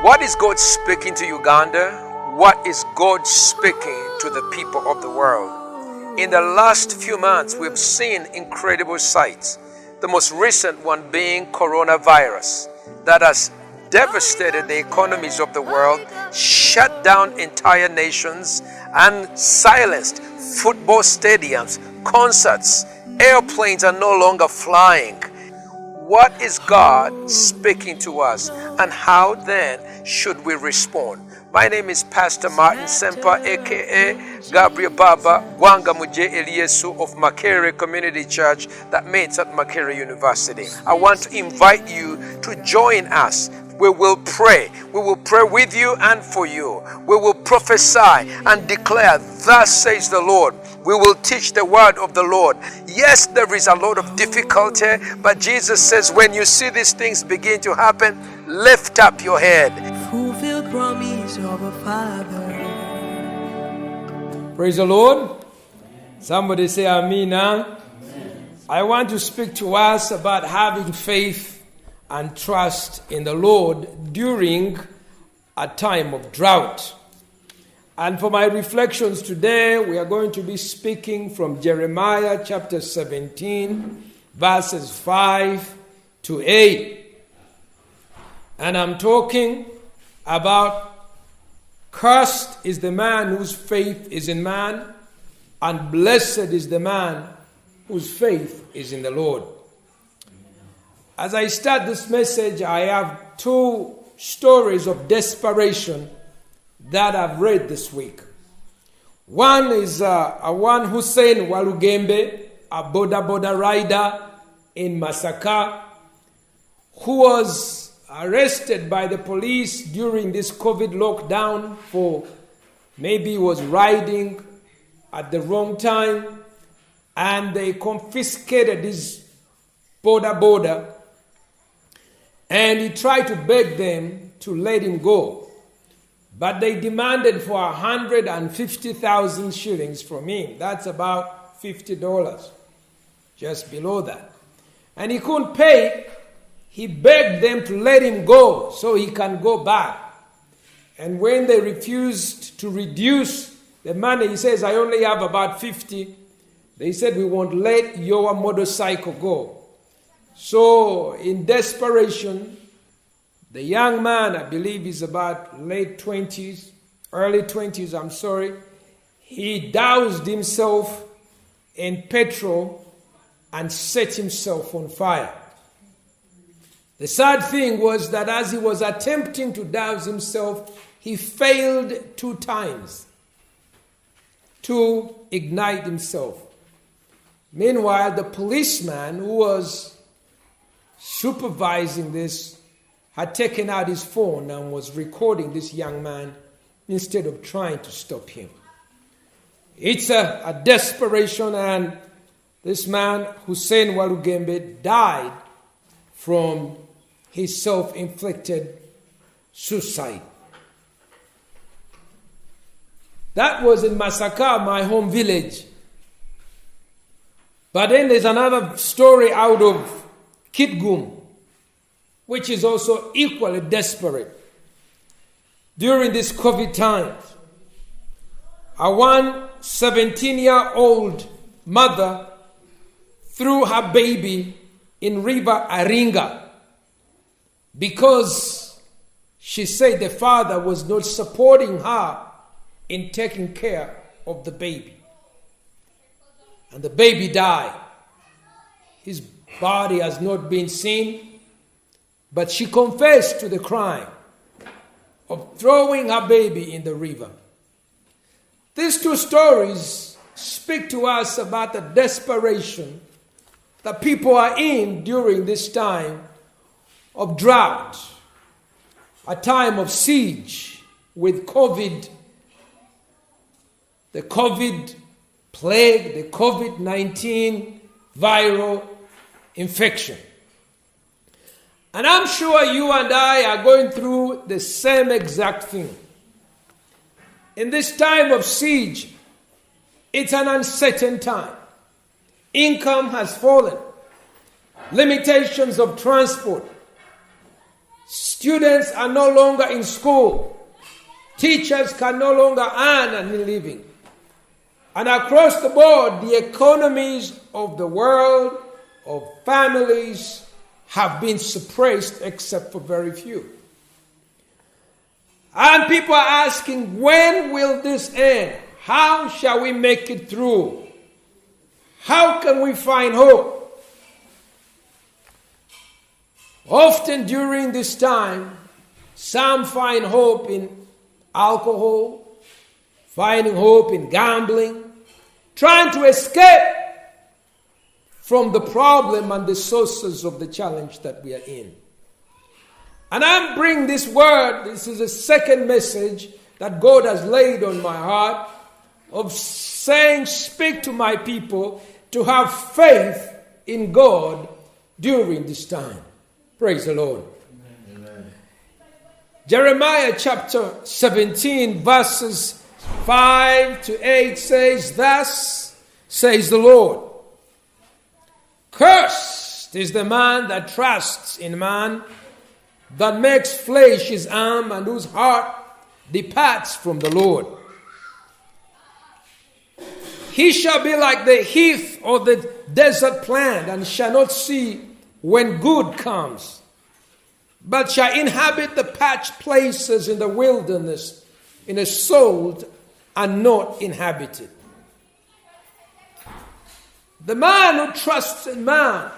What is God speaking to Uganda? What is God speaking to the people of the world? In the last few months, we've seen incredible sights. The most recent one being coronavirus that has devastated the economies of the world, shut down entire nations, and silenced football stadiums, concerts. Airplanes are no longer flying. What is God speaking to us, and how then should we respond? My name is Pastor Martin Semper, aka Gabriel Baba Gwanga Muje Eliesu of Makerere Community Church that meets at Makerere University. I want to invite you to join us. We will pray. We will pray with you and for you. We will prophesy and declare, thus says the Lord. We will teach the word of the Lord. Yes, there is a lot of difficulty, but Jesus says when you see these things begin to happen, lift up your head. Fulfilled promise of a father. Praise the Lord. Somebody say Amen now. I want to speak to us about having faith and trust in the Lord during a time of drought. And for my reflections today, we are going to be speaking from Jeremiah chapter 17, verses 5 to 8. And I'm talking about cursed is the man whose faith is in man, and blessed is the man whose faith is in the Lord. As I start this message, I have two stories of desperation that I've read this week. One is one Hussein Walugembe, a boda rider in Masaka, who was arrested by the police during this COVID lockdown for maybe he was riding at the wrong time, and they confiscated his boda, and he tried to beg them to let him go. But they demanded for 150,000 shillings from him. That's about $50, just below that. And he couldn't pay. He begged them to let him go so he can go back. And when they refused to reduce the money, he says, I only have about 50. They said, we won't let your motorcycle go. So in desperation, the young man, I believe he's about early 20s, he doused himself in petrol and set himself on fire. The sad thing was that as he was attempting to douse himself, he failed 2 times to ignite himself. Meanwhile, the policeman who was supervising this had taken out his phone and was recording this young man instead of trying to stop him. It's a desperation, and this man, Hussein Walugembe, died from his self-inflicted suicide. That was in Masaka, my home village. But then there's another story out of Kitgum, which is also equally desperate. During this COVID time, a 17-year-old mother threw her baby in River Aringa because she said the father was not supporting her in taking care of the baby. And the baby died. His body has not been seen, but she confessed to the crime of throwing her baby in the river. These two stories speak to us about the desperation that people are in during this time of drought, a time of siege with COVID, the COVID plague, the COVID-19 viral infection. And I'm sure you and I are going through the same exact thing. In this time of siege, it's an uncertain time. Income has fallen. Limitations of transport. Students are no longer in school. Teachers can no longer earn a living. And across the board, the economies of the world, of families, have been suppressed except for very few. And people are asking, when will this end? How shall we make it through? How can we find hope? Often during this time, some find hope in alcohol, finding hope in gambling, trying to escape from the problem and the sources of the challenge that we are in. And I'm bringing this word, this is a second message that God has laid on my heart, of saying, speak to my people to have faith in God during this time. Praise the Lord. Amen. Jeremiah chapter 17 verses 5 to 8 says, thus says the Lord, cursed is the man that trusts in man, that makes flesh his arm, and whose heart departs from the Lord. He shall be like the heath or the desert plant, and shall not see when good comes, but shall inhabit the parched places in the wilderness, in a salt and not inhabited. The man who trusts in man,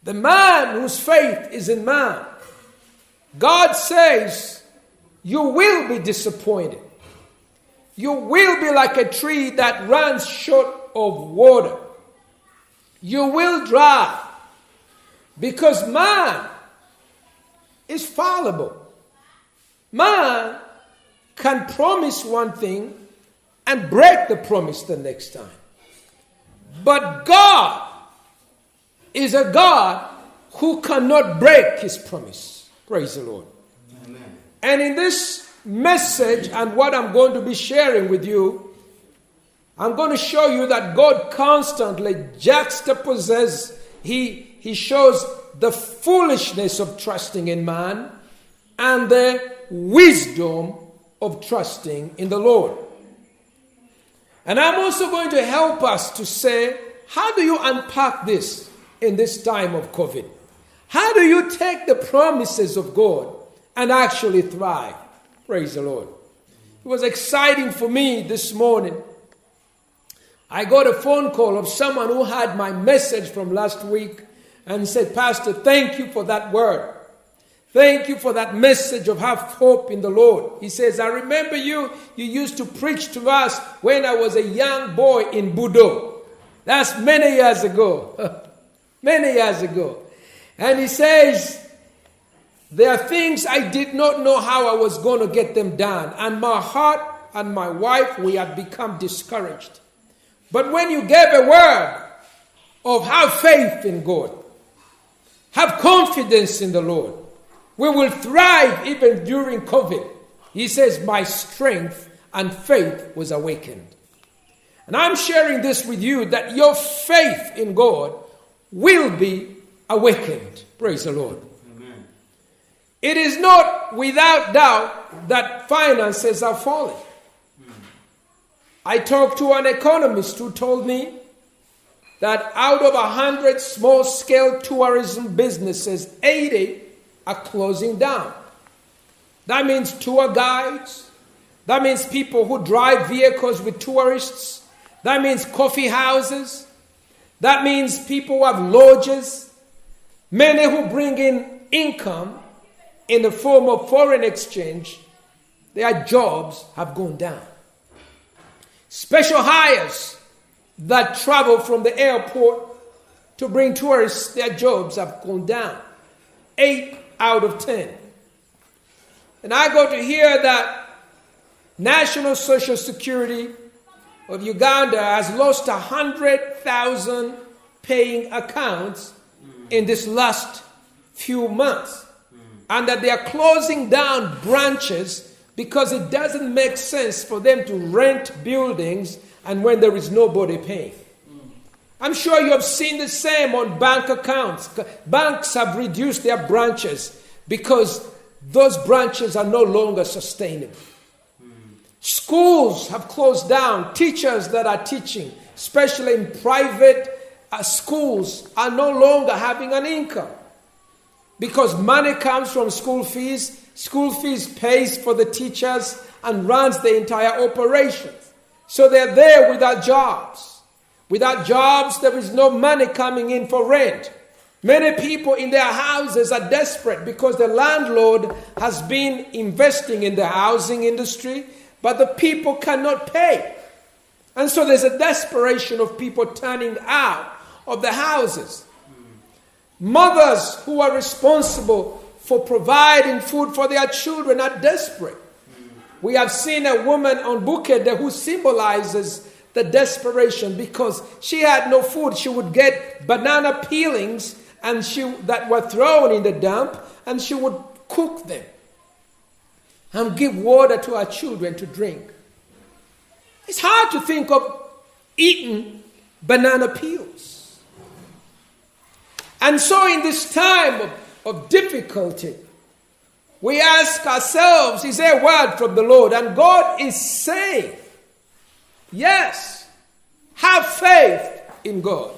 the man whose faith is in man, God says, you will be disappointed. You will be like a tree that runs short of water. You will dry. Because man is fallible. Man can promise one thing and break the promise the next time. But God is a God who cannot break his promise. Praise the Lord. Amen. And in this message and what I'm going to be sharing with you, I'm going to show you that God constantly juxtaposes, He shows the foolishness of trusting in man and the wisdom of trusting in the Lord. And I'm also going to help us to say, how do you unpack this in this time of COVID? How do you take the promises of God and actually thrive? Praise the Lord. It was exciting for me this morning. I got a phone call of someone who had my message from last week and said, Pastor, thank you for that word. Thank you for that message of have hope in the Lord. He says, I remember you used to preach to us when I was a young boy in Budo. That's many years ago. Many years ago. And he says, there are things I did not know how I was going to get them done. And my heart and my wife, we had become discouraged. But when you gave a word of have faith in God, have confidence in the Lord, we will thrive even during COVID. He says, my strength and faith was awakened. And I'm sharing this with you that your faith in God will be awakened. Praise the Lord. Amen. It is not without doubt that finances are falling. I talked to an economist who told me that out of 100 small-scale tourism businesses, 80 are closing down. That means tour guides. That means people who drive vehicles with tourists. That means coffee houses. That means people who have lodges. Many who bring in income in the form of foreign exchange, their jobs have gone down. Special hires that travel from the airport to bring tourists, their jobs have gone down. 8 out of 10. And I got to hear that National Social Security of Uganda has lost 100,000 paying accounts in this last few months. And that they are closing down branches because it doesn't make sense for them to rent buildings and when there is nobody paying. I'm sure you have seen the same on bank accounts. Banks have reduced their branches because those branches are no longer sustainable. Schools have closed down. Teachers that are teaching, especially in private schools, are no longer having an income because money comes from school fees. School fees pays for the teachers and runs the entire operation. So they're there without jobs. Without jobs, there is no money coming in for rent. Many people in their houses are desperate because the landlord has been investing in the housing industry, but the people cannot pay. And so there's a desperation of people turning out of the houses. Mothers who are responsible for providing food for their children are desperate. We have seen a woman on Bukede who symbolizes the desperation because she had no food. She would get banana peelings that were thrown in the dump, and she would cook them and give water to her children to drink. It's hard to think of eating banana peels. And so in this time of difficulty, we ask ourselves, is there a word from the Lord? And God is saying, yes, have faith in God.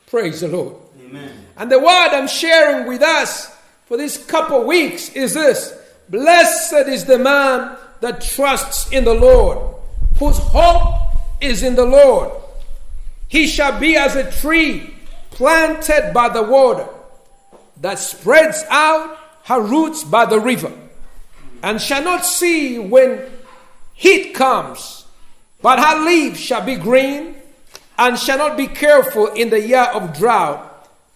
Praise the Lord. Amen. And the word I'm sharing with us for this couple weeks is this: blessed is the man that trusts in the Lord, whose hope is in the Lord. He shall be as a tree planted by the water, that spreads out her roots by the river, and shall not see when heat comes, but her leaves shall be green, and shall not be careful in the year of drought,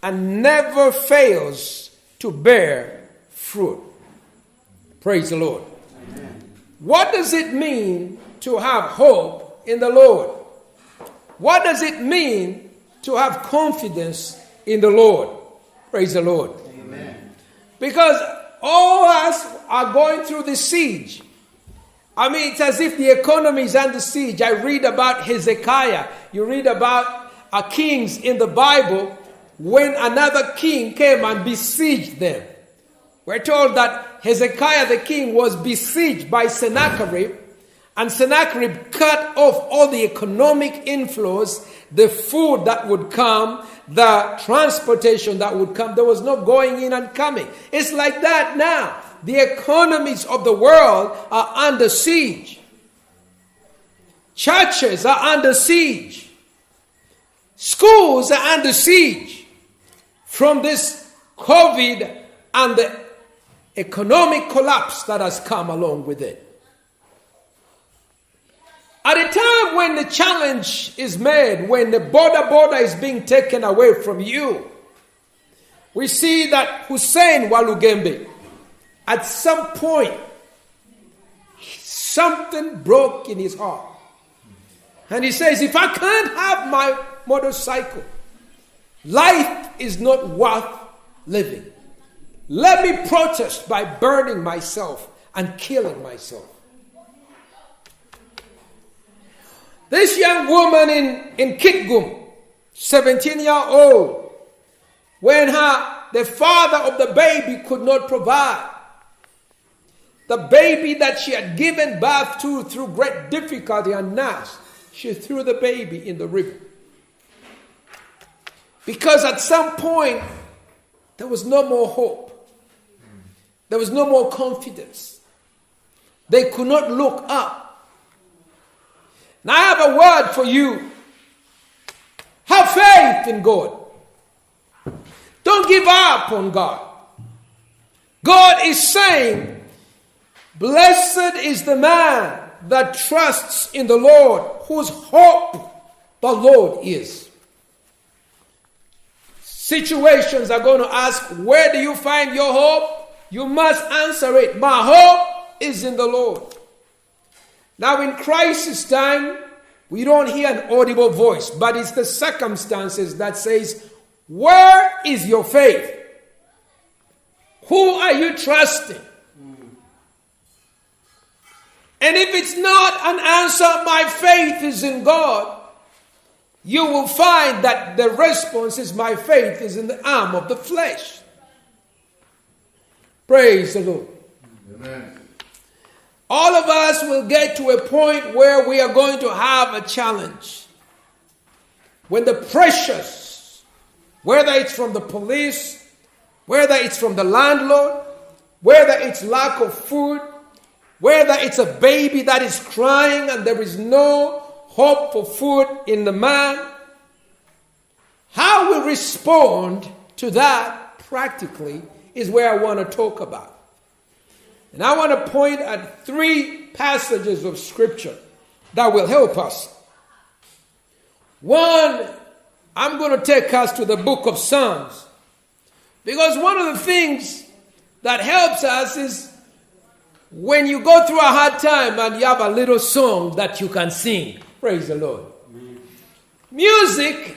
and never fails to bear fruit. Praise the Lord. Amen. What does it mean to have hope in the Lord? What does it mean to have confidence in the Lord? Praise the Lord. Amen. Because all of us are going through the siege. I mean, it's as if the economy is under siege. I read about Hezekiah. You read about kings in the Bible when another king came and besieged them. We're told that Hezekiah the king was besieged by Sennacherib, and Sennacherib cut off all the economic inflows, the food that would come, the transportation that would come. There was no going in and coming. It's like that now. The economies of the world are under siege. Churches are under siege. Schools are under siege from this COVID and the economic collapse that has come along with it. At a time when the challenge is made, when the border is being taken away from you, we see that Hussein Walugembe, at some point, something broke in his heart. And he says, if I can't have my motorcycle, life is not worth living. Let me protest by burning myself and killing myself. This young woman in Kitgum, 17-year-old, when the father of the baby could not provide, the baby that she had given birth to through great difficulty and nursed, she threw the baby in the river. Because at some point, there was no more hope. There was no more confidence. They could not look up. Now I have a word for you. Have faith in God. Don't give up on God. God is saying, blessed is the man that trusts in the Lord, whose hope the Lord is. Situations are going to ask, where do you find your hope? You must answer it. My hope is in the Lord. Now in crisis time, we don't hear an audible voice, but it's the circumstances that says, where is your faith? Who are you trusting? And if it's not an answer, my faith is in God, you will find that the response is, my faith is in the arm of the flesh. Praise the Lord. Amen. All of us will get to a point where we are going to have a challenge. When the pressures, whether it's from the police, whether it's from the landlord, whether it's lack of food, whether it's a baby that is crying and there is no hope for food in the man, how we respond to that practically is where I want to talk about. And I want to point at 3 passages of Scripture that will help us. One, I'm going to take us to the book of Psalms. Because one of the things that helps us is when you go through a hard time and you have a little song that you can sing. Praise the Lord. Amen. Music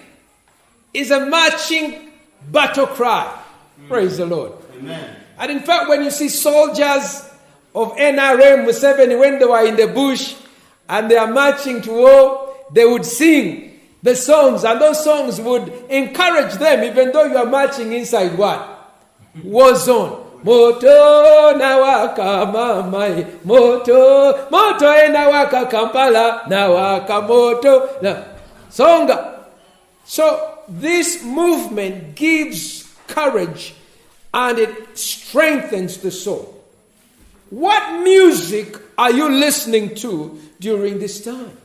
is a marching battle cry. Praise the Lord. Amen. And in fact, when you see soldiers of NRM Museveni, when they were in the bush and they are marching to war, they would sing the songs, and those songs would encourage them, even though you are marching inside what? War zone. Moto nawaka mamai, moto nawaka Kampala, nawaka moto songa. So this movement gives courage and it strengthens the soul. What music are you listening to during this time?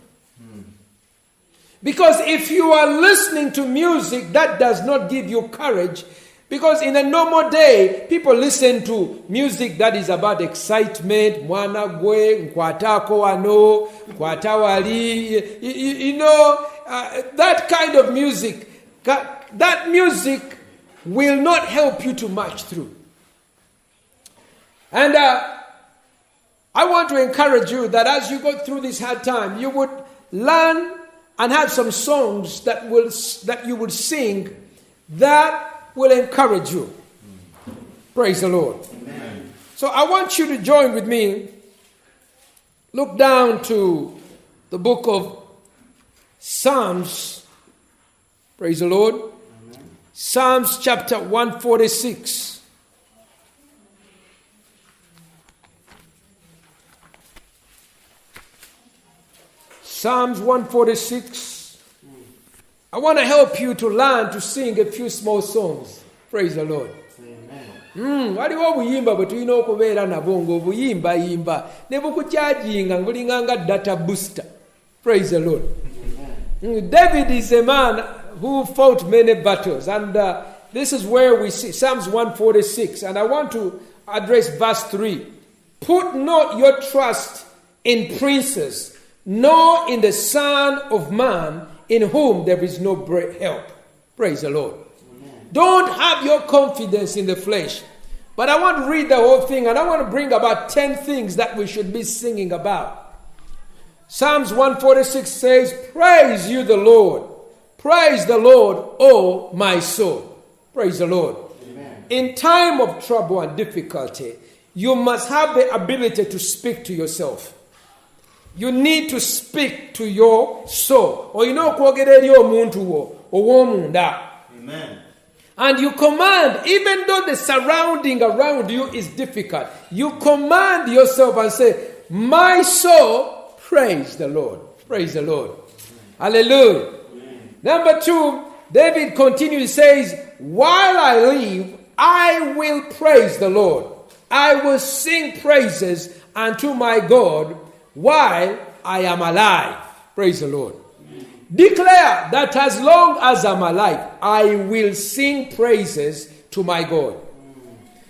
Because if you are listening to music that does not give you courage, because in a normal day, people listen to music that is about excitement, mwana gwe, nkwatako ano, nkwatawali, that kind of music. That music will not help you to march through. And I want to encourage you that as you go through this hard time, you would learn and have some songs that you would sing that will encourage you. Praise the Lord. Amen. So I want you to join with me. Look down to the book of Psalms. Praise the Lord. Amen. Psalms chapter 146. Psalms 146. I want to help you to learn to sing a few small songs. Praise the Lord. Waliwo obuyimba bwe tulina okubeera nabwo ng'obuyimba ne bukukyajinga ngulinganga data booster. Praise the Lord. David is a man who fought many battles, and this is where we see Psalms 146, and I want to address verse 3. Put not your trust in princes, nor in the Son of Man, in whom there is no help. Praise the Lord. Amen. Don't have your confidence in the flesh. But I want to read the whole thing, and I want to bring about 10 things that we should be singing about. Psalms 146 says, praise you the Lord. Praise the Lord, O my soul. Praise the Lord. Amen. In time of trouble and difficulty, you must have the ability to speak to yourself. You need to speak to your soul. Amen. And you command, even though the surrounding around you is difficult, you command yourself and say, my soul, praise the Lord. Praise the Lord. Amen. Hallelujah. Amen. Number 2, David continues, says, while I live, I will praise the Lord. I will sing praises unto my God while I am alive. Praise the Lord. Amen. Declare that as long as I'm alive, I will sing praises to my God.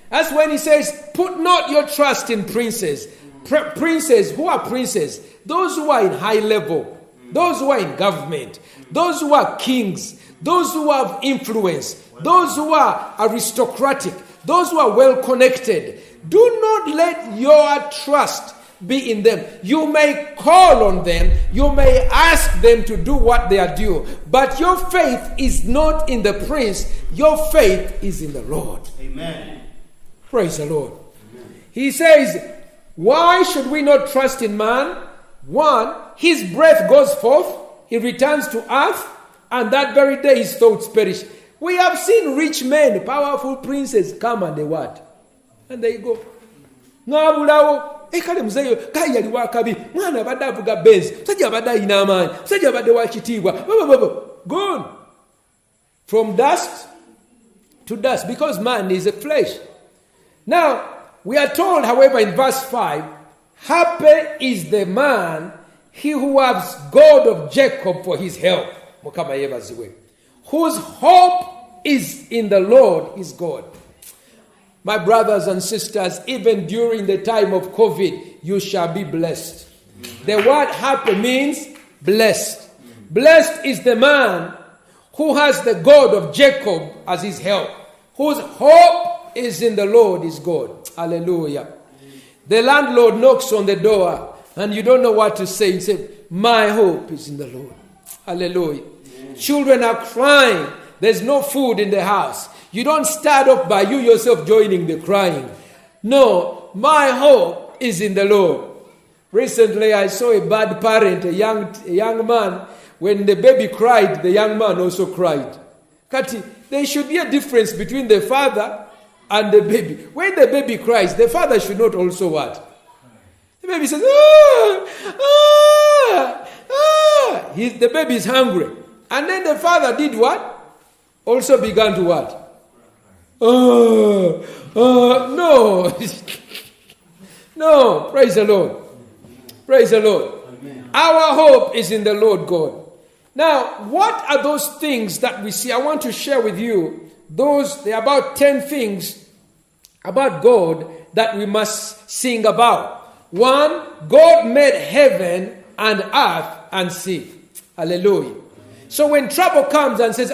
That's when he says, put not your trust in princes. Princes, who are princes? Those who are in high level, those who are in government, those who are kings, those who have influence, those who are aristocratic, those who are well connected. Do not let your trust be in them. You may call on them, you may ask them to do what they are due, but your faith is not in the prince, your faith is in the Lord. Amen. Praise the Lord. Amen. He says, why should we not trust in man? 1, his breath goes forth, he returns to earth, and that very day his thoughts perish. We have seen rich men, powerful princes come and they what? And they go. N'abulawo. Kale muzeeyo kale yali wakabi. Mwana abadde avuga Benz. Musajja abadde alina amaanyi. Musajja abadde wa kitiibwa. Gone. From dust to dust. Because man is a flesh. Now, we are told, however, in verse 5, happy is the man, he who has God of Jacob for his help. Whose hope is in the Lord is God. My brothers and sisters, even during the time of COVID, you shall be blessed. The word happy means blessed. Blessed is the man who has the God of Jacob as his help. Whose hope is in the Lord is God. Hallelujah. The landlord knocks on the door and you don't know what to say. You say, my hope is in the Lord. Hallelujah. Children are crying. There's no food in the house. You don't start off by you yourself joining the crying. No, my hope is in the Lord. Recently I saw a bad parent, a young man. When the baby cried, the young man also cried. Kati, there should be a difference between the father and the baby. When the baby cries, the father should not also what? The baby says, the baby is hungry. And then the father did what? Also began to what? No. No, praise the Lord. Praise the Lord. Amen. Our hope is in the Lord God. Now, what are those things that we see? I want to share with you there are about 10 things about God that we must sing about. 1, God made heaven and earth and sea. Hallelujah. So when trouble comes and says,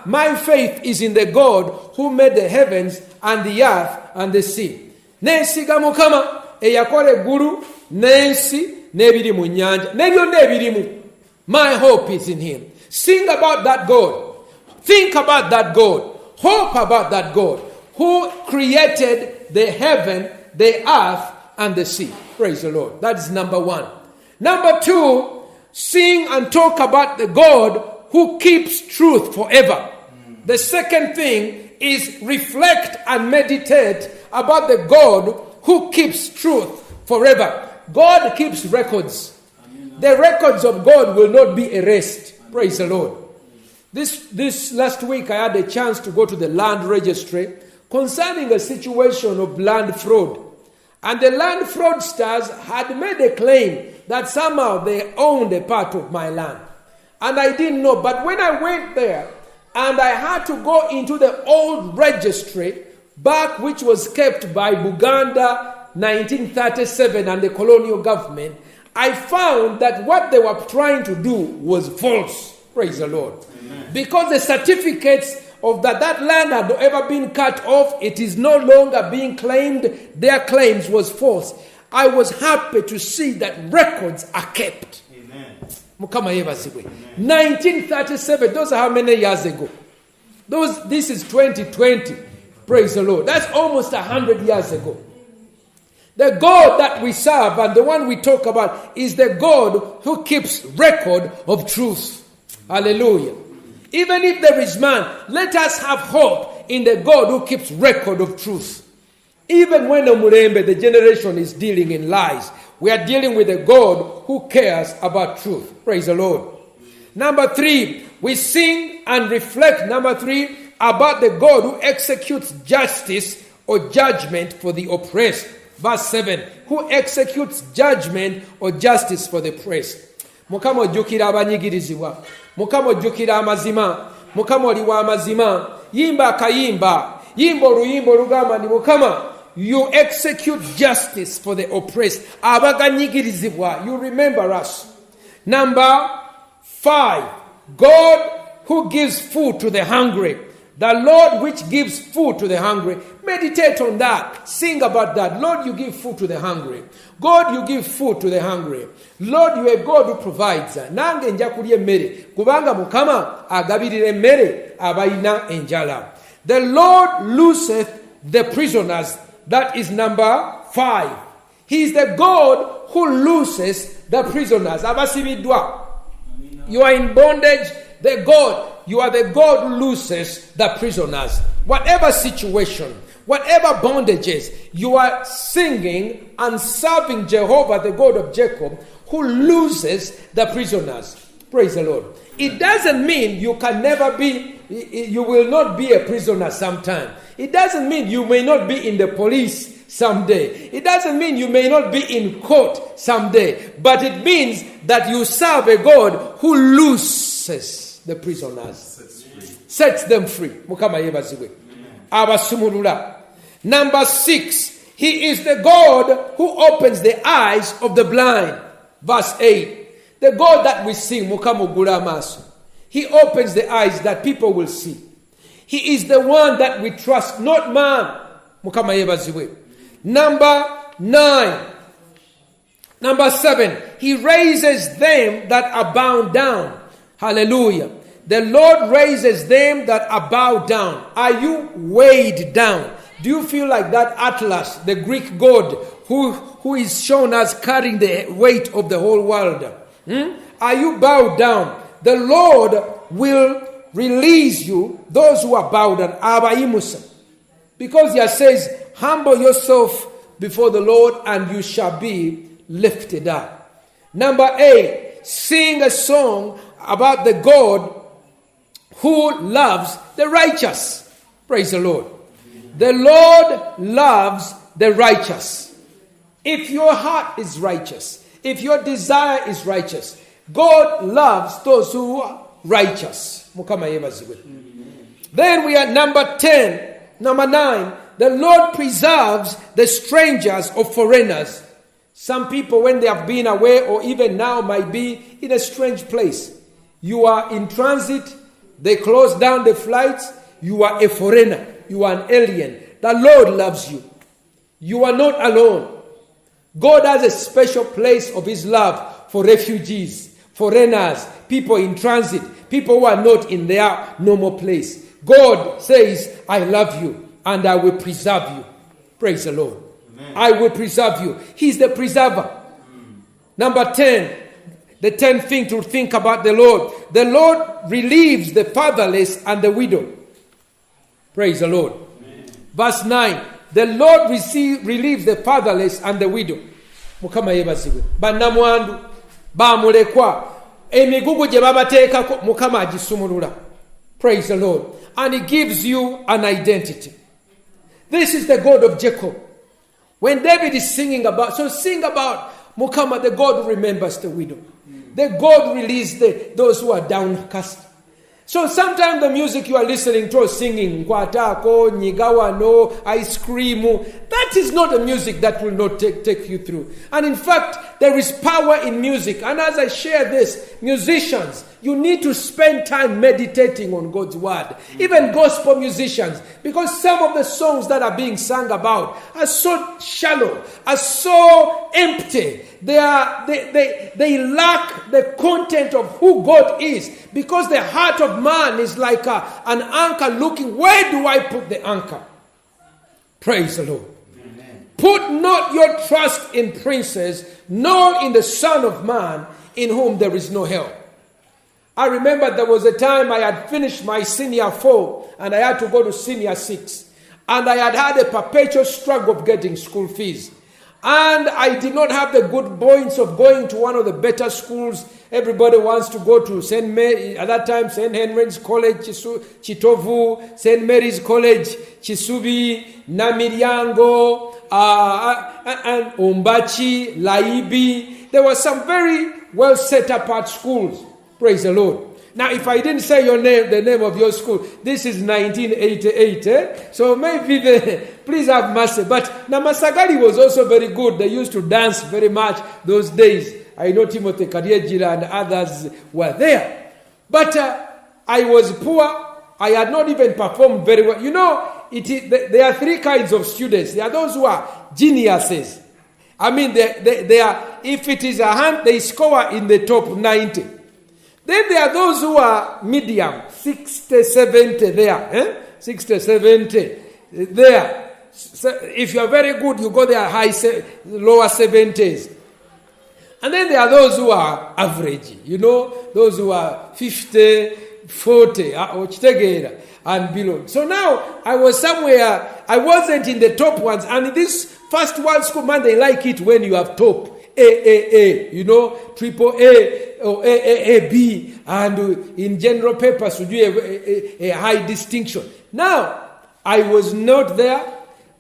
my faith is in the God who made the heavens and the earth and the sea. Nensiga Mukama eyakola eggulu n'ensi n'ebiri mu nnyanja ne byonna ebirimu. My hope is in him. Sing about that God. Think about that God. Hope about that God who created the heaven, the earth, and the sea. Praise the Lord. That is number 1. Number 2, sing and talk about the God who keeps truth forever. The second thing is reflect and meditate about the God who keeps truth forever. God keeps records. The records of God will not be erased. Praise the Lord. This last week I had a chance to go to the land registry concerning a situation of land fraud. And the land fraudsters had made a claim that somehow they owned a part of my land. And I didn't know. But when I went there and I had to go into the old registry back which was kept by Buganda 1937 and the colonial government, I found that what they were trying to do was false. Praise the Lord. Amen. Because the certificates of that land had ever been cut off, it is no longer being claimed. Their claims was false. I was happy to see that records are kept. Amen. 1937, those are how many years ago? This is 2020. Praise the Lord. That's almost 100 years ago. The God that we serve and the one we talk about is the God who keeps record of truth. Hallelujah. Even if there is man, let us have hope in the God who keeps record of truth. Even when the generation is dealing in lies, we are dealing with a God who cares about truth. Praise the Lord. Number 3, we sing and reflect, number 3, about the God who executes justice or judgment for the oppressed. Verse 7, who executes judgment or justice for the oppressed. Mukama ojjukira abanyigirizibwa. Mukama ojjukira amazima. Mukama oli wa mazima. Yimba akayimba. Yimba oluyimba olugamba ndi Mukama, you execute justice for the oppressed. Abaganyigirizibwa. You remember us. Number 5, God who gives food to the hungry. The Lord which gives food to the hungry. Meditate on that. Sing about that. Lord, you give food to the hungry. God, you give food to the hungry. Lord, you are God who provides. Nange nja kulya emmere. Kubanga Mukama agabirira emmere abayina enjala. The Lord looseth the prisoners. That is number 5. He is the God who looses the prisoners. Abasibiddwa. You are in bondage. You are the God who looses the prisoners. Whatever situation, whatever bondages, you are singing and serving Jehovah, the God of Jacob, who looses the prisoners. Praise the Lord. It doesn't mean you can never be, you will not be a prisoner sometime. It doesn't mean you may not be in the police someday. It doesn't mean you may not be in court someday. But it means that you serve a God who looses the prisoners. Sets them free. Mukama yebaziwe. Abasumulula. Number 6. He is the God who opens the eyes of the blind. Verse 8. The God that we sing, Mukama Gulamasu. He opens the eyes that people will see. He is the one that we trust, not man. Mukama yebaziwe. Number 9. Number 7. He raises them that are bowed down. Hallelujah. The Lord raises them that are bowed down. Are you weighed down? Do you feel like that Atlas, the Greek god, who is shown as carrying the weight of the whole world? Are you bowed down? The Lord will release you, those who are bowed down. Abaimusa. Because he says, humble yourself before the Lord and you shall be lifted up. Number 8, sing a song about the God who loves the righteous. Praise the Lord. The Lord loves the righteous. If your heart is righteous, if your desire is righteous, God loves those who are righteous. Then we are number 10. Number 9. The Lord preserves the strangers or foreigners. Some people, when they have been away or even now might be in a strange place. You are in transit. They close down the flights. You are a foreigner. You are an alien. The Lord loves you. You are not alone. God has a special place of his love for refugees, foreigners, people in transit, people who are not in their normal place. God says, I love you and I will preserve you. Praise the Lord. Amen. I will preserve you. He's the preserver. Number 10. The 10th thing to think about the Lord. The Lord relieves the fatherless and the widow. Praise the Lord. Amen. Verse 9. The Lord relieves the fatherless and the widow. Mukama yebasiwe. Bannamwandu bamulekwa emigugu gye babateekako Mukama agisumulula. Praise the Lord. And he gives you an identity. This is the God of Jacob. When David is singing about, so sing about Mukama, the God who remembers the widow. The God who releases those who are downcast. So sometimes the music you are listening to, singing, Kwatako, Nigawano, Ice Cream, that is not a music that will not take you through. And in fact, there is power in music. And as I share this, musicians, you need to spend time meditating on God's word. Even gospel musicians, because some of the songs that are being sung about are so shallow, are so empty. They lack the content of who God is, because the heart of man is like an anchor looking, where do I put the anchor? Praise the Lord. Amen. Put not your trust in princes, nor in the Son of Man, in whom there is no help. I remember there was a time I had finished my senior 4 and I had to go to senior 6. And I had a perpetual struggle of getting school fees. And I did not have the good points of going to one of the better schools. Everybody wants to go to St. Mary, at that time, St. Henry's College, Chitovu, St. Mary's College, Chisubi, Namiryango, and Umbachi, Laibi. There were some very well set apart schools. Praise the Lord. Now, if I didn't say your name, the name of your school, this is 1988, so maybe please have mercy. But Namasagari was also very good. They used to dance very much those days. I know Timothy Kariejira and others were there. But I was poor. I had not even performed very well. You know, there are 3 kinds of students. There are those who are geniuses. I mean, they are, if it is 100, they score in the top 90. Then there are those who are medium, 60, 70 there. 60, 70 there. So if you are very good, you go there lower 70s. And then there are those who are average. You know, those who are 50, 40. and below. So now I was somewhere, I wasn't in the top ones. And in this first world school, man, they like it when you have top. A, triple A or A, and in general papers would do a high distinction. Now, I was not there,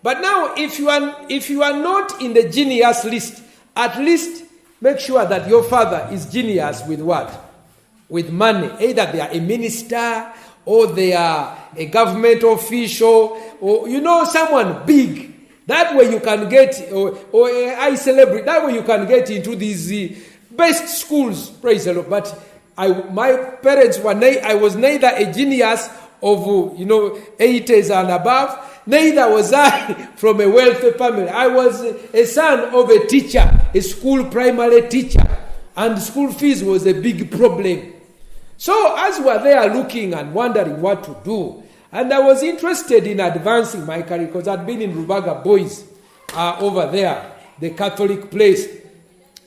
but now if you are not in the genius list, at least make sure that your father is genius with what? With money. Either they are a minister, or they are a government official, or someone big. That way you can get, or a high celebrity, that way you can get into these best schools, praise the Lord. But my parents I was neither a genius of, 80s and above, neither was I from a wealthy family. I was a son of a teacher, a school primary teacher, and school fees was a big problem. So as we were there looking and wondering what to do, and I was interested in advancing my career because I'd been in Rubaga Boys over there, the Catholic place.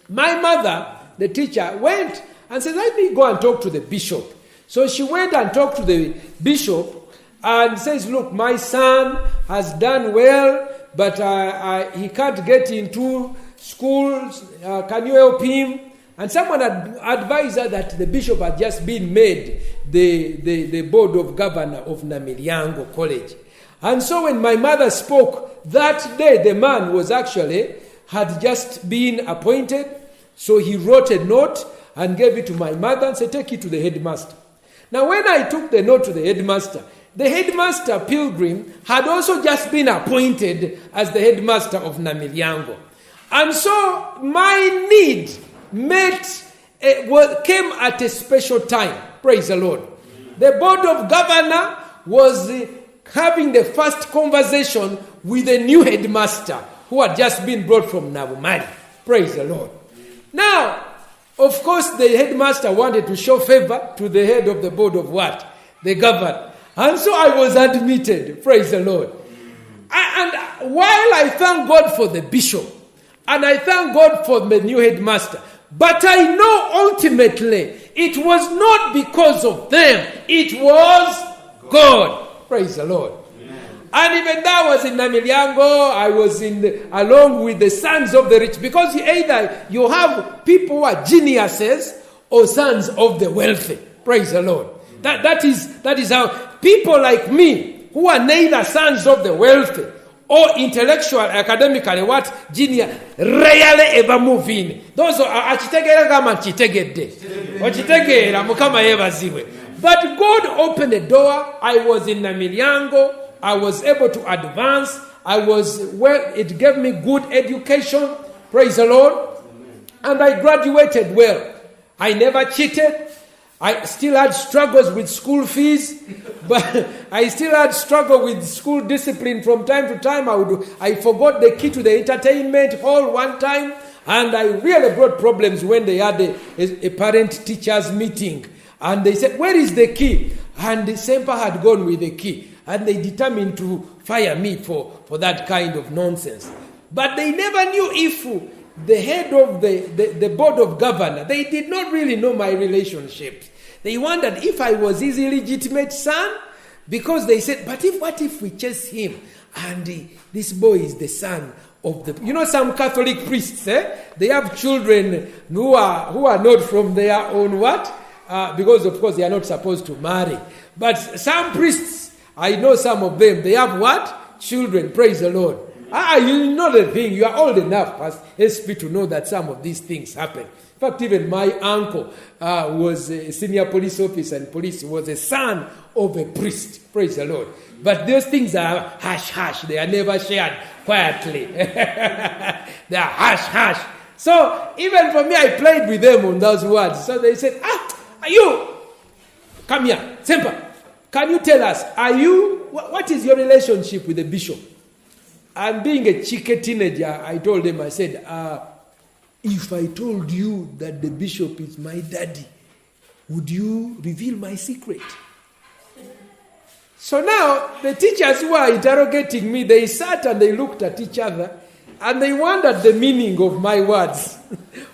My mother, the teacher, went and said, let me go and talk to the bishop. So she went and talked to the bishop and says, look, my son has done well, but he can't get into schools. Can you help him? And someone advised her that the bishop had just been made the board of governor of Namilyango College. And so when my mother spoke, that day the man had just been appointed. So he wrote a note and gave it to my mother and said, take it to the headmaster. Now when I took the note to the headmaster Pilgrim had also just been appointed as the headmaster of Namilyango. And so my need came at a special time. Praise the Lord. The board of governor was having the first conversation with a new headmaster who had just been brought from Nabumari. Praise the Lord. Now, of course, the headmaster wanted to show favor to the head of the board of what? The governor. And so I was admitted. Praise the Lord. And while I thank God for the bishop, and I thank God for the new headmaster, but I know ultimately it was not because of them. It was God. Praise the Lord. Amen. And even though I was in Namilyango, I was along with the sons of the rich. Because either you have people who are geniuses or sons of the wealthy. Praise the Lord. That is how people like me, who are neither sons of the wealthy or intellectual, academically, what genius, rarely ever move in. Those are but God opened a door. I was in Namilyango. I was able to advance. It gave me good education. Praise the Lord. And I graduated well. I never cheated. I still had struggles with school fees, but I still had struggle with school discipline from time to time. I forgot the key to the entertainment hall one time, and I really brought problems when they had a parent-teachers meeting. And they said, where is the key? And the Semper had gone with the key. And they determined to fire me for that kind of nonsense. But they never knew if the head of the board of governor, they did not really know my relationships. They wondered if I was his illegitimate son, because they said, but what if we chase him and this boy is the son of the... some Catholic priests, they have children who are not from their own what? Because of course they are not supposed to marry. But some priests, I know some of them, they have what? Children, praise the Lord. You know the thing, you are old enough as SP to know that some of these things happen. In fact, even my uncle was a senior police officer in police, was a son of a priest, praise the Lord. But those things are hush-hush, they are never shared quietly. They are hush-hush. So, even for me, I played with them on those words. So they said, you, come here, Semper, can you tell us, what is your relationship with the bishop? And being a cheeky teenager, I told them, I said, if I told you that the bishop is my daddy, would you reveal my secret? So now, the teachers who are interrogating me, they sat and they looked at each other, and they wondered the meaning of my words.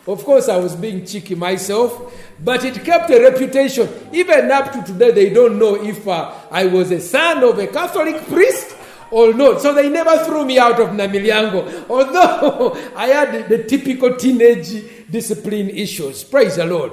Of course, I was being cheeky myself, but it kept a reputation. Even up to today, they don't know if I was a son of a Catholic priest or not. So they never threw me out of Namilyango, although I had the typical teenage discipline issues. Praise the Lord.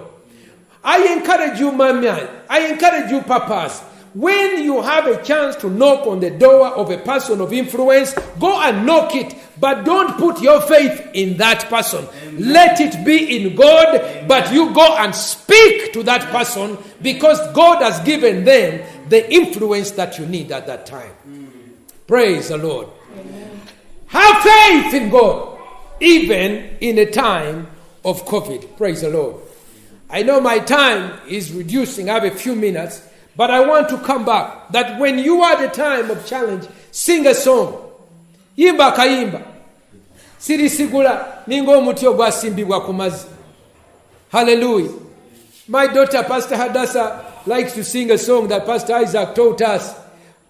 I encourage you, mama, I encourage you, papas, when you have a chance to knock on the door of a person of influence, go and knock it, but don't put your faith in that person. Amen. Let it be in God, amen, but you go and speak to that person because God has given them the influence that you need at that time. Praise the Lord. Amen. Have faith in God, even in a time of COVID. Praise the Lord. I know my time is reducing. I have a few minutes. But I want to come back that when you are at a time of challenge, sing a song. Yimba kayimba. Sirisigula ningo omuti ogwasimbibwa ku mazzi. Hallelujah. My daughter, Pastor Hadassah, likes to sing a song that Pastor Isaac taught us.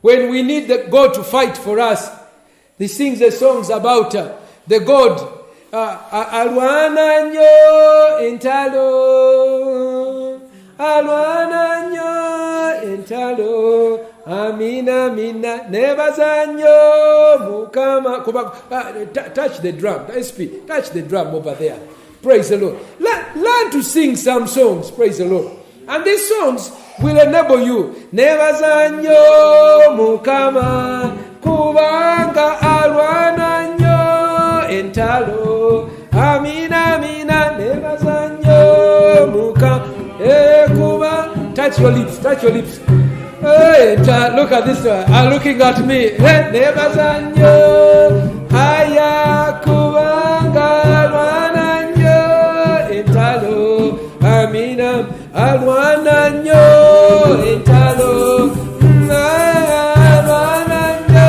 When we need the God to fight for us, he sings the songs about the God. Alwana nyo entalo. Alwana nyo entalo. Amina mina nebazanyo mukama. Touch the drum. SP, touch the drum over there. Praise the Lord. Learn to sing some songs. Praise the Lord. And these songs will enable you. Nebazanyo mukama kubanga alwana nyo entalo. Amina mina nebazanyo mukama kuba. Touch your lips. Touch your lips. Hey, look at this one. Are looking at me. Nebazanyo haya kubanga alwana nyo entalo. Amina alwana nyo entalo. Alwana nyo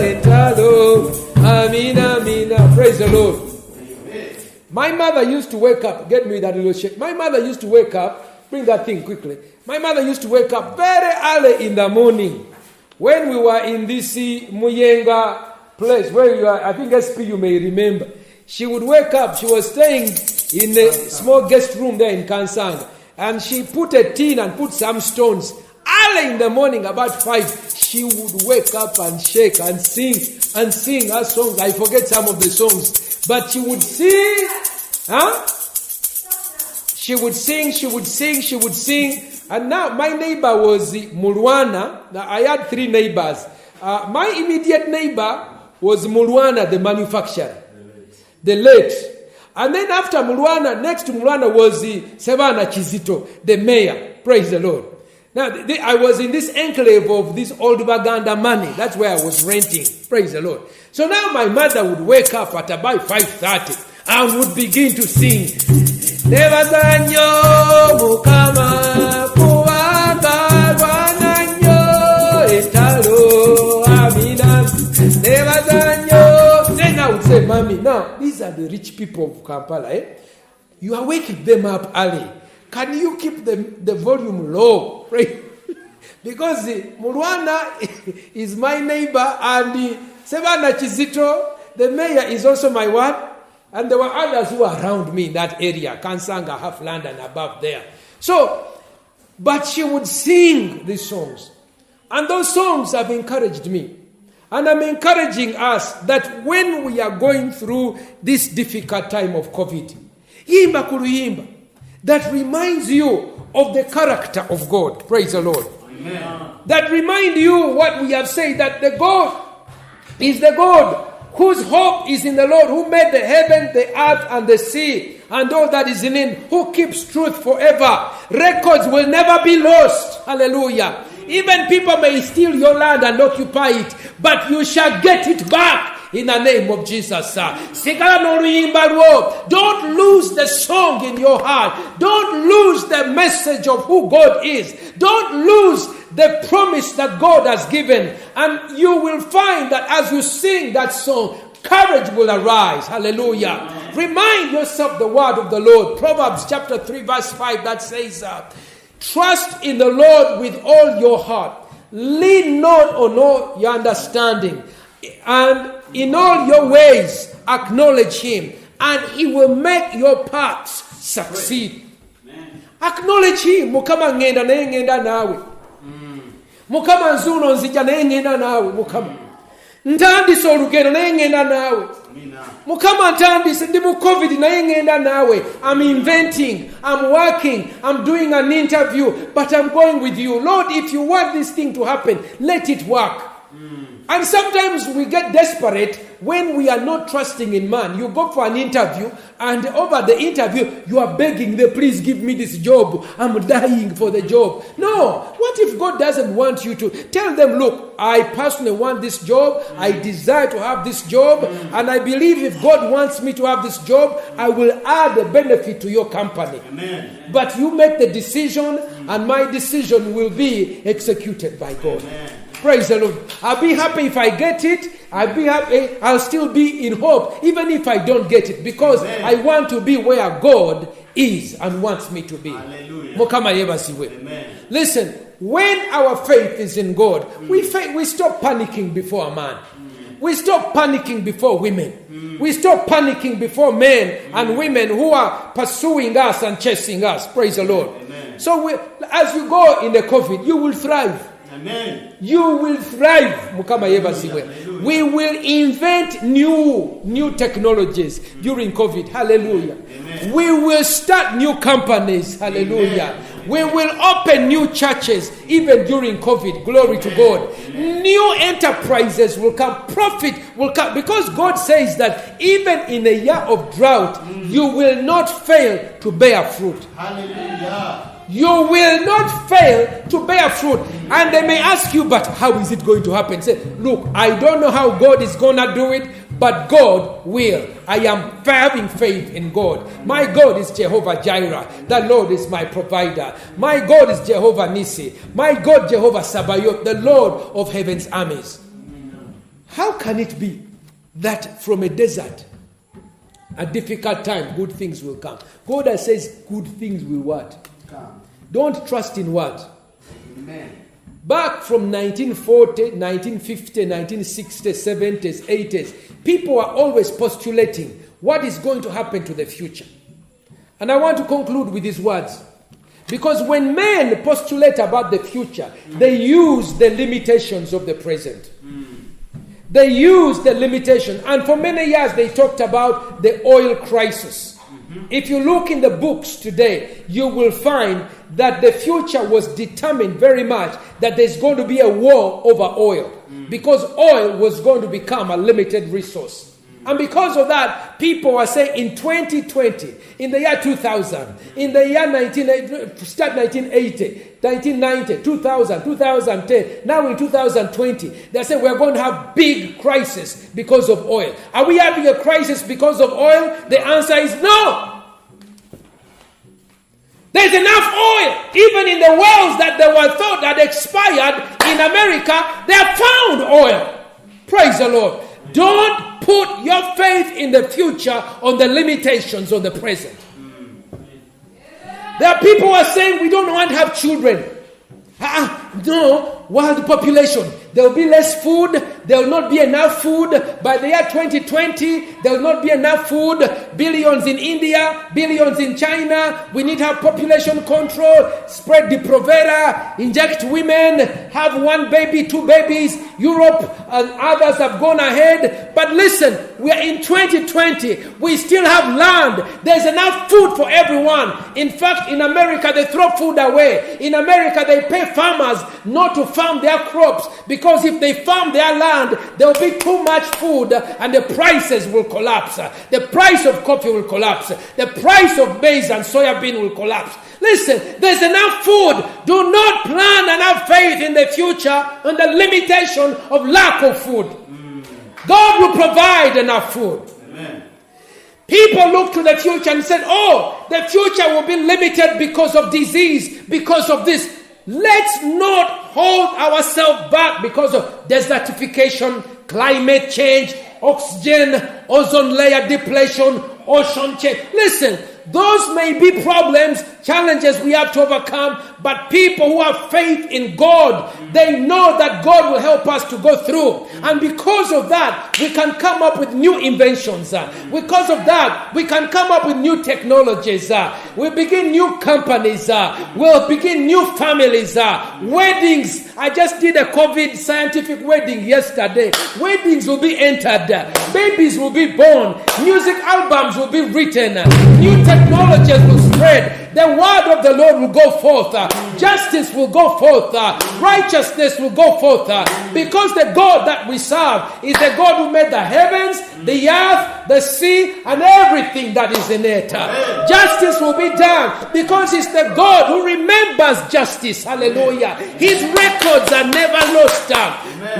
entalo. Amina amina. Praise the Lord. My mother used to wake up. Get me that little shit. My mother used to wake up. Bring that thing quickly. My mother used to wake up very early in the morning. When we were in this Muyenga place where you are, I think SP you may remember. She would wake up. She was staying in a small guest room there in Kansanga. And she put a tin and put some stones. Early in the morning, about 5, she would wake up and shake and sing her songs. I forget some of the songs. But she would sing. She would sing. And now my neighbor was Mulwana. I had 3 neighbors. My immediate neighbor was Mulwana, the manufacturer. The late. And then after Mulwana, next to Mulwana was Sevana Chizito, the mayor. Praise the Lord. Now, I was in this enclave of this old Baganda money. That's where I was renting. Praise the Lord. So now my mother would wake up at about 5:30 and would begin to sing. Nebazanyo mukama kuwanga lwananyo etalo amina. Nebazanyo. Then I would say, Mommy, now, these are the rich people of Kampala, eh? You are waking them up early. Can you keep the volume low? Right? Because Mulwana is my neighbor and Sevana Chizito, the mayor, is also my what? And there were others who were around me in that area, Kansanga, Halfland and above there. So, but she would sing these songs. And those songs have encouraged me. And I'm encouraging us that when we are going through this difficult time of COVID, yimba kuluyimba, that reminds you of the character of God. Praise the Lord. Amen. That remind you what we have said, that the God is the God whose hope is in the Lord, who made the heaven, the earth, and the sea, and all that is in it, who keeps truth forever. Records will never be lost. Hallelujah. Even people may steal your land and occupy it, but you shall get it back in the name of Jesus. Don't lose the song in your heart. Don't lose the message of who God is. Don't lose the promise that God has given. And you will find that as you sing that song, courage will arise. Hallelujah. Remind yourself the word of the Lord. Proverbs chapter 3 verse 5 that says, trust in the Lord with all your heart. Lean not on all your understanding. And in all your ways acknowledge him. and He will make your paths succeed. Acknowledge Him. Mukama ngenda naye ngenda nawe. Mukama nzuno nzija naye ngenda nawe. Mukama ntandise olugendo naye ngenda nawe. Mukama ntandise ndi mu COVID naye ngenda nawe. I'm inventing, I'm working, I'm doing an interview, but I'm going with you. Lord, if you want this thing to happen, let it work. And sometimes we get desperate when we are not trusting in man. You go for an interview, and over the interview, you are begging them, please give me this job. I'm dying for the job. No. What if God doesn't want you to? Tell them, look, I personally want this job. I desire to have this job. And I believe if God wants me to have this job, I will add a benefit to your company. Amen. But you make the decision, and my decision will be executed by God. Amen. Praise the Lord. I'll be happy if I get it. I'll be happy. I'll still be in hope, even if I don't get it, because Amen. I want to be where God is and wants me to be. Hallelujah. Mukama yebasiwe. Amen. Listen, when our faith is in God, we stop panicking before a man. We stop panicking before women. We stop panicking before men and women who are pursuing us and chasing us. Praise the Lord. Amen. So as you go in the COVID, you will thrive. Amen. You will thrive. Mukama yebasiwe. We will invent new technologies during COVID. Hallelujah. Amen. We will start new companies. Hallelujah. Amen. We will open new churches even during COVID. Glory to God. New enterprises will come. Profit will come. Because God says that even in a year of drought, you will not fail to bear fruit. Hallelujah. You will not fail to bear fruit. And they may ask you, but how is it going to happen? Say, look, I don't know how God is going to do it, but God will. I am having faith in God. My God is Jehovah Jireh. The Lord is my provider. My God is Jehovah Nissi. My God, Jehovah Sabaoth, the Lord of heaven's armies. How can it be that from a desert, a difficult time, good things will come? God says good things will what? Don't trust in what? Amen. Back from 1940, 1950, 1960s, 70s, 80s, people are always postulating what is going to happen to the future. And I want to conclude with these words. Because when men postulate about the future, they use the limitations of the present. They use the limitation. And for many years, they talked about the oil crisis. If you look in the books today, you will find that the future was determined very much that there's going to be a war over oil. Because oil was going to become a limited resource. And because of that, people are saying in 2020, in the year 2000, in the year 1980, 1990, 2000, 2010, now in 2020, they say we're going to have big crisis because of oil. Are we having a crisis because of oil? The answer is no. There's enough oil. Even in the wells that they were thought had expired in America, they have found oil. Praise the Lord. Don't put your faith in the future on the limitations of the present. There are people who are saying we don't want to have children. No, world population. There will be less food. There will not be enough food. By the year 2020, there will not be enough food. Billions in India, billions in China. We need to have population control. Spread the Provera. Inject women. Have one baby, two babies. Europe and others have gone ahead. But listen, we are in 2020. We still have land. There's enough food for everyone. In fact, in America, they throw food away. In America, they pay farmers not to farm their crops, because if they farm their land, there will be too much food and the prices will collapse. The price of coffee will collapse. The price of maize and soybean will collapse. Listen, there's enough food. Do not plan and have faith in the future on the limitation of lack of food. God will provide enough food. Amen. People look to the future and said, oh, the future will be limited because of disease, because of this. Let's not hold ourselves back because of desertification, climate change, oxygen, ozone layer depletion, ocean change. Listen, those may be problems, challenges we have to overcome, But people who have faith in God, they know that God will help us to go through. And because of that, we can come up with new inventions. Because of that, we can come up with new technologies. We begin new companies. We'll begin new families. Weddings. I just did a COVID scientific wedding yesterday. Weddings will be entered. Babies will be born. Music albums will be written. New technologies will spread. The word of the Lord will go forth. Justice will go forth. Righteousness will go forth. Because the God that we serve is the God who made the heavens, the earth, the sea, and everything that is in it. Justice will be done because it's the God who remembers justice. Hallelujah. His records are never lost.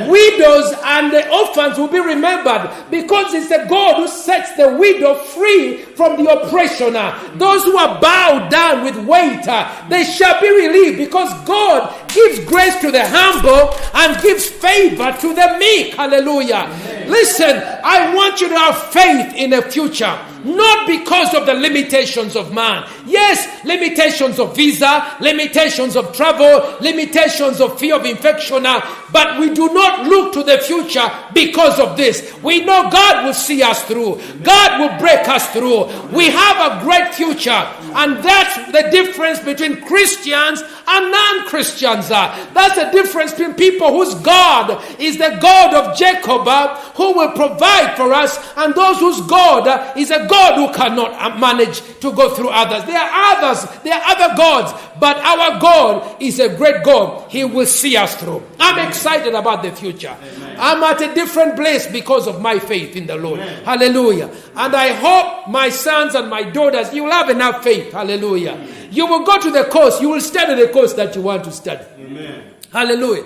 Widows and the orphans will be remembered because it's the God who sets the widow free from the oppression. Those who are bowed down with weight, they shall be relieved because God gives grace to the humble and gives favor to the meek. Hallelujah. Listen, I want you to have faith in the future. Not because of the limitations of man. Yes, limitations of visa, limitations of travel, limitations of fear of infection. But we do not look to the future because of this. We know God will see us through. God will break us through. We have a great future. And that's the difference between Christians and non-Christians. That's the difference between people whose God is the God of Jacob, who will provide for us, and those whose God is a God who cannot manage to go through others. There are other gods, but our God is a great God. He will see us through. I'm excited about the future. Amen. I'm at a different place because of my faith in the Lord. Amen. Hallelujah. And I hope my sons and my daughters, you will have enough faith. Hallelujah. Amen. You will go to the course. You will study the course that you want to study. Amen. Hallelujah.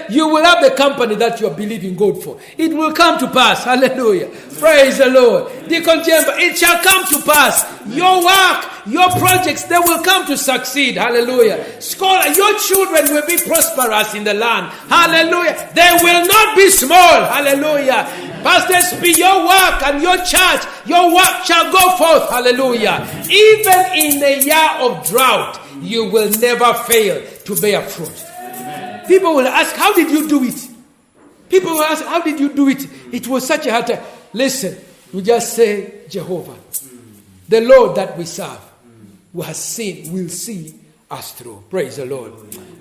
You will have the company that you are believing God for. It will come to pass. Hallelujah. Praise the Lord. Deacon Jemba, it shall come to pass. Your work, your projects, they will come to succeed. Hallelujah. Scholar, your children will be prosperous in the land. Hallelujah. They will not be small. Hallelujah. Pastors, be your work and your church, your work shall go forth. Hallelujah. Even in a year of drought, you will never fail to bear fruit. People will ask, how did you do it? People will ask, how did you do it? It was such a hard time. Listen, you just say, Jehovah, the Lord that we serve, will see us through. Praise the Lord.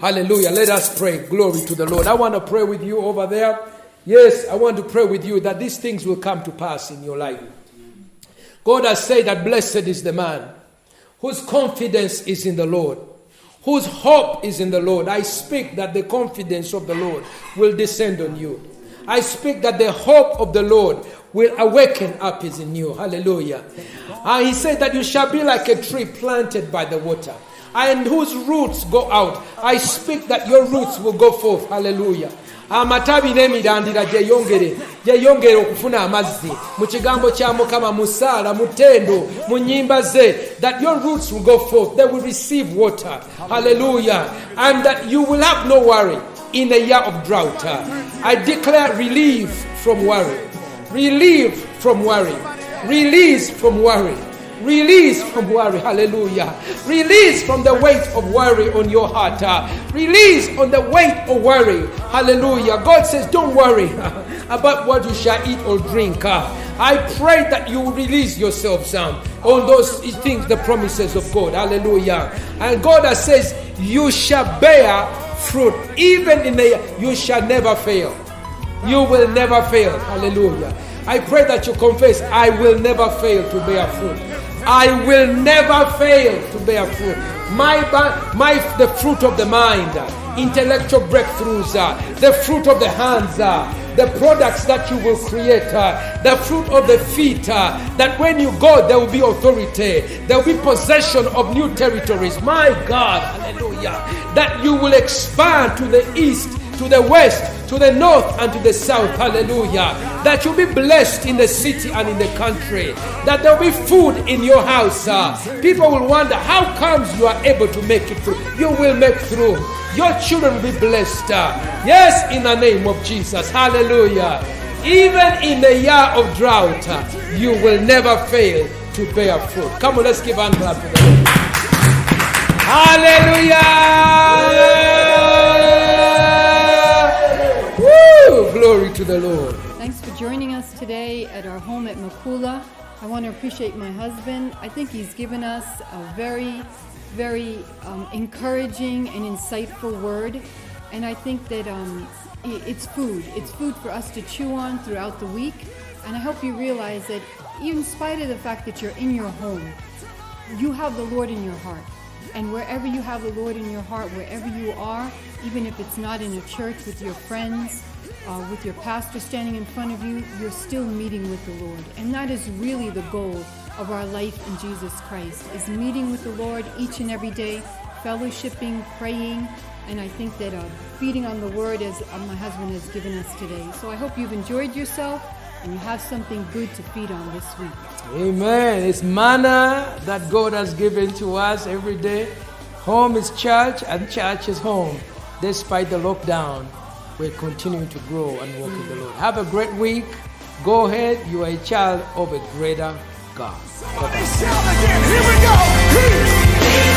Hallelujah. Let us pray. Glory to the Lord. I want to pray with you over there. Yes, I want to pray with you that these things will come to pass in your life. God has said that blessed is the man whose confidence is in the Lord, whose hope is in the Lord. I speak that the confidence of the Lord will descend on you. I speak that the hope of the Lord will awaken up in you. Hallelujah. He said that you shall be like a tree planted by the water, and whose roots go out. I speak that your roots will go forth. Hallelujah. Amatabi n'emirandira gyeyongere okufuna amazzi mu kigambo kya Mukama, mu ssaala, mu ttendo, mu nnyimba ze, that your roots will go forth. They will receive water. Hallelujah. And that you will have no worry in a year of drought. I declare relief from worry. Relief from worry. Release from worry. Release from worry. Hallelujah. Release from the weight of worry on your heart. Release on the weight of worry. Hallelujah. God says, don't worry about what you shall eat or drink. I pray that you release yourselves on those things, the promises of God. Hallelujah. And God says, you shall bear fruit. Even in the year, you shall never fail. You will never fail. Hallelujah. I pray that you confess, I will never fail to bear fruit. I will never fail to bear fruit. The fruit of the mind, intellectual breakthroughs, the fruit of the hands, the products that you will create, the fruit of the feet, that when you go, there will be authority, there will be possession of new territories. My God, hallelujah, that you will expand to the east, to the west, to the north, and to the south. Hallelujah. That you'll be blessed in the city and in the country. That there will be food in your house. People will wonder, how comes you are able to make it through? You will make through. Your children will be blessed. Yes, in the name of Jesus. Hallelujah. Even in the year of drought, you will never fail to bear fruit. Come on, let's give hand clap to the Lord. Hallelujah! Woo! Glory to the Lord. Thanks for joining us today at our home at Makula. I want to appreciate my husband. I think he's given us a very, very encouraging and insightful word. And I think that it's food. It's food for us to chew on throughout the week. And I hope you realize that even in spite of the fact that you're in your home, you have the Lord in your heart. And wherever you have the Lord in your heart, wherever you are, even if it's not in a church with your friends, with your pastor standing in front of you, you're still meeting with the Lord. And that is really the goal of our life in Jesus Christ, is meeting with the Lord each and every day, fellowshipping, praying, and I think that feeding on the Word as my husband has given us today. So I hope you've enjoyed yourself and you have something good to feed on this week. Amen. It's manna that God has given to us every day. Home is church and church is home. Despite the lockdown, we're continuing to grow and walk in the Lord. Have a great week. Go ahead. You are a child of a greater God. Somebody shout again. Here we go.